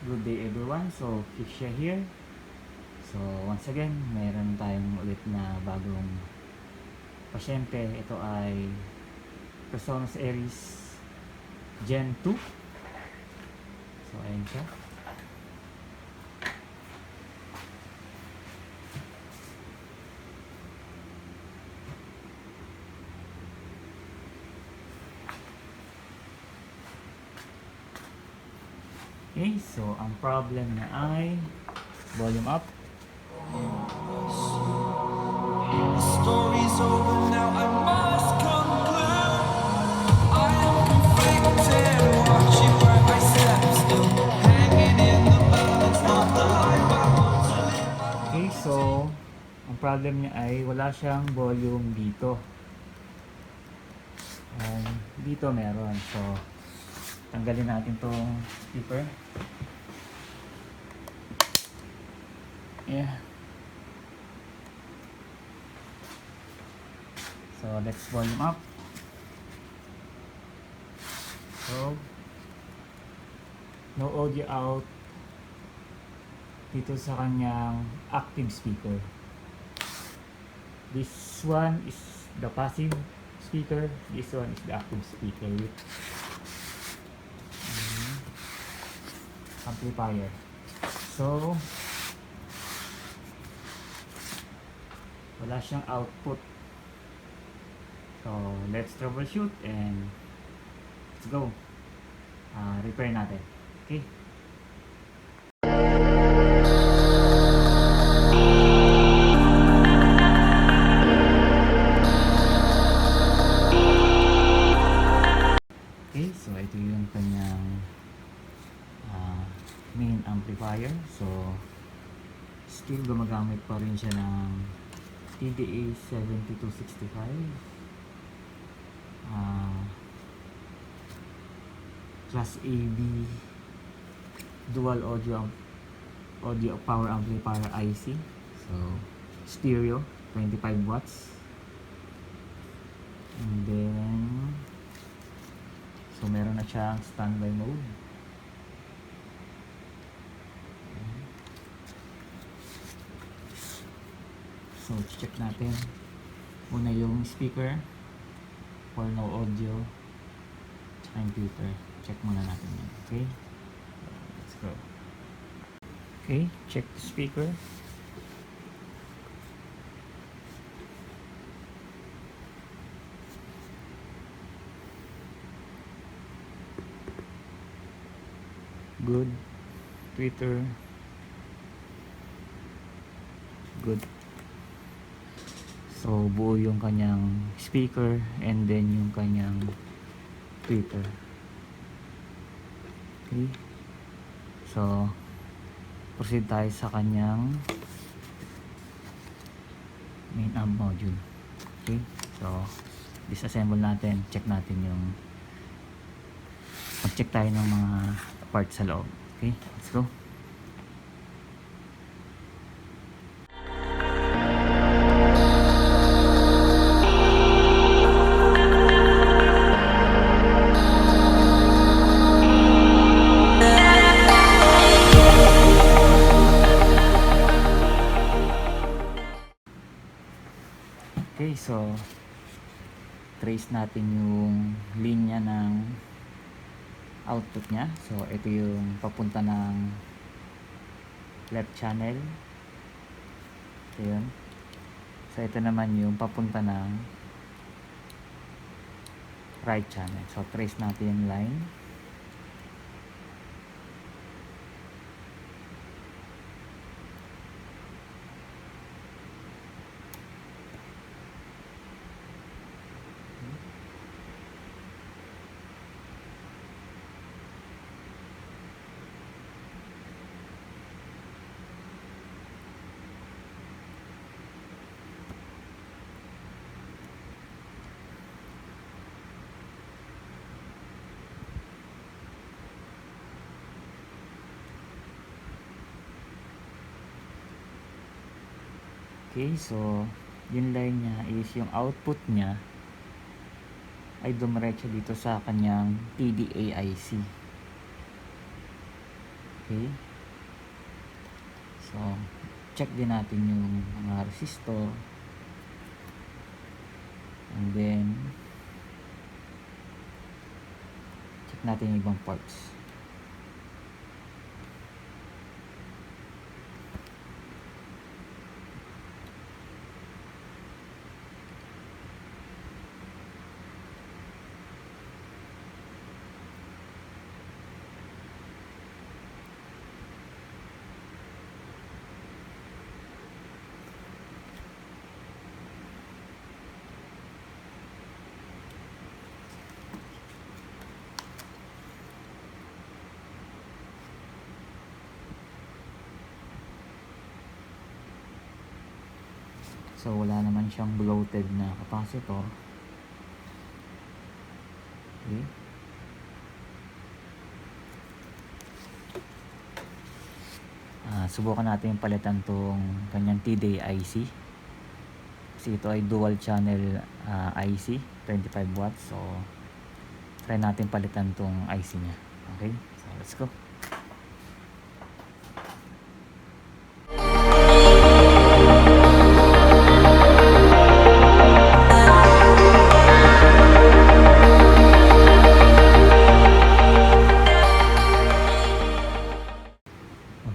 Good day everyone. So, Fixia here. So, once again, mayroon tayong ulit na bagong pasyente. Ito ay Presonus Aries Gen 2. So, ayan siya. Okay, so ang problem na ay volume up. The story's over now, I must conclude. I am conflicted, watching where I step, still hanging in the balance, not the life I want to live. Okay, so ang problem niya ay wala siyang volume dito. Dito meron. So, tanggalin natin tong speaker. Yeah. So, let's volume up. So, no audio out dito sa kanyang active speaker. This one is the passive speaker. This one is the active speaker with amplifier. So, wala siyang output. So, let's troubleshoot and let's go. Repair natin. Okay. Okay, so ito yung kanyang main amplifier. So, still gumagamit pa rin siya ng TDA 7265 Class AB dual audio power amplifier IC. So, stereo 25 watts. And then, so meron na siyang standby mode. So, check natin muna yung speaker for no audio tsaka yung filter. Check muna natin yun. Okay? Let's go. Okay, check the speaker. Good. Twitter. Good. So, buo yung kanyang speaker and then yung kanyang tweeter. Okay. So, proceed tayo sa kanyang main amp module. Okay. So, disassemble natin. Check natin yung mag-check tayo ng mga parts sa loob. Okay. Let's go. Okay, so trace natin yung linya ng output niya. So ito yung papunta ng left channel. So yun. So ito naman yung papunta ng right channel. So trace natin yung line. Okay, so yung line niya is yung output niya ay dumiretso dito sa kanyang TDA IC. Okay. So, check din natin yung mga resistor. And then, check natin yung ibang parts. So, wala naman siyang bloated na capacitor. Okay. Subukan natin palitan tong kanyang T-Day IC. Kasi ito ay dual channel IC, 25 watts. So, try natin palitan tong IC niya. Okay? So, let's go.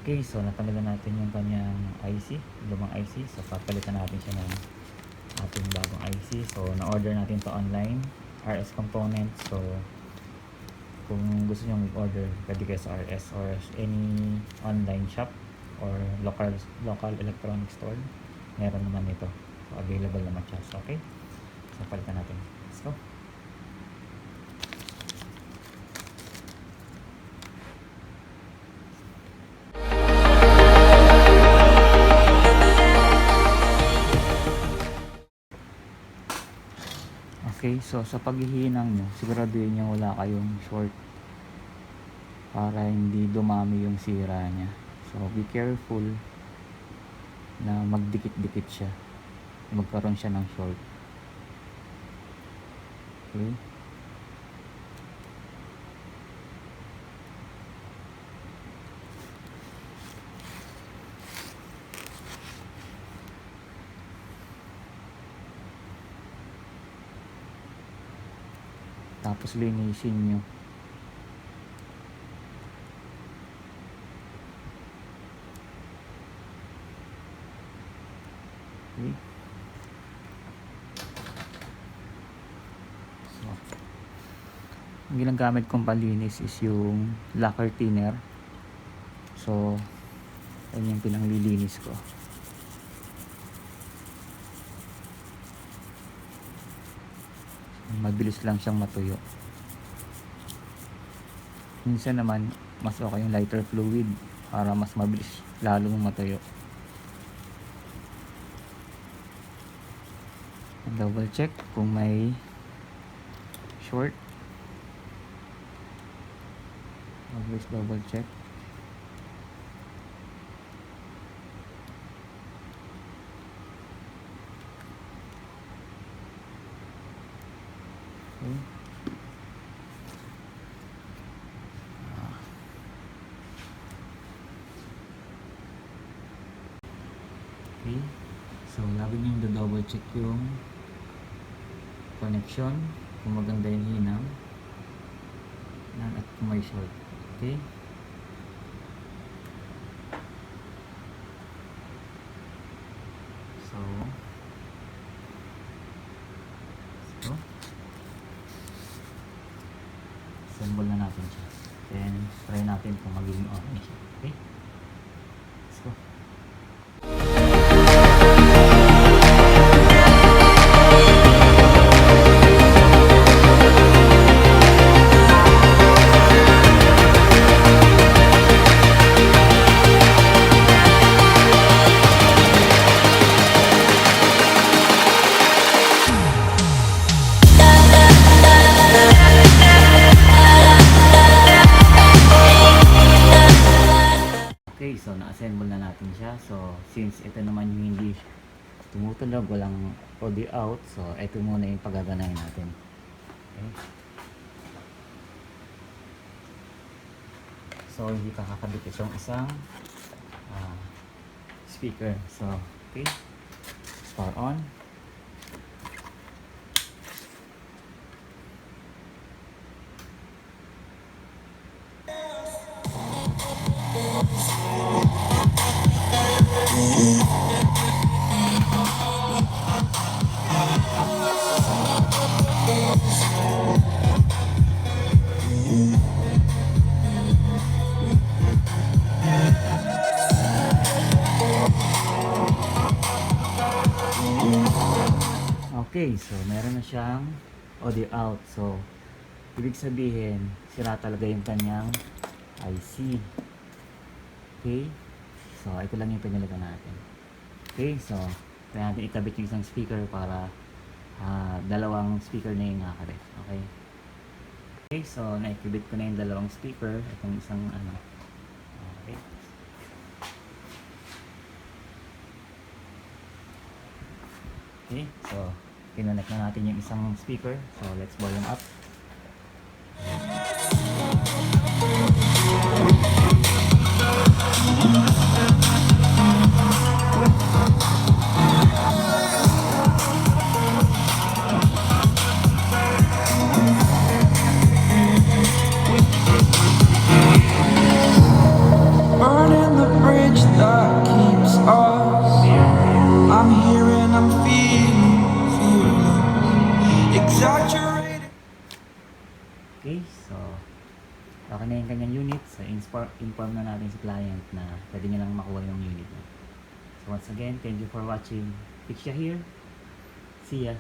Okay, so natanggalan natin yung kanyang IC, lumang IC. So papalitan natin siya ng ating bagong IC. So na-order natin to online, RS Components. So kung gusto nyo mag-order, pwede kayo sa RS or any online shop or local electronic store. Meron naman ito. So available naman siya. So okay, so palitan natin. Let's go. Okay, so sa paghihinang nyo, siguraduhin nyo wala kayong short para hindi dumami yung sira niya. So be careful na magdikit-dikit siya, magkaroon siya ng short. Okay. Tapos linisin nyo. Okay. So, ang ginagamit kong panlinis is yung lacquer thinner. So, ayun yung pinanglilinis ko. Mabilis lang siyang matuyo. Minsan naman mas okay yung lighter fluid para mas mabilis lalong matuyo. Double check kung may short. Always double check. Okay. Okay. So, lagi nyo double check yung connection, kung maganda yung hinang at kung may short. Okay. So, assemble na natin siya. Then, try natin kung magiging okay siya. Okay? Let's go. Okay, so na-assemble na natin siya. So, since ito naman yung hindi tumutunog, walang audio out, so ito muna yung pagaganahin natin. Okay. So, hindi pa kakabit itong isang speaker. So, okay. Power on. Okay, so meron na siyang audio out. So, ibig sabihin, sira talaga yung kanyang IC. Okay? So, ito lang yung pinalitan natin. Okay, so, kaya natin ikabit yung isang speaker para dalawang speaker na yung nakakabit. Okay? Okay, so, naikabit ko na yung dalawang speaker. Itong isang ano. Okay. Okay, so, kinonect na natin yung isang speaker. So, let's volume up. Burning the bridge that keeps us. I'm here and I'm feeling exaggerated. Okay, so okay na yung kanyang unit. So inform na natin si client na pwede niya lang makuha yung unit niya. So once again, thank you for watching. Fixia here. See ya.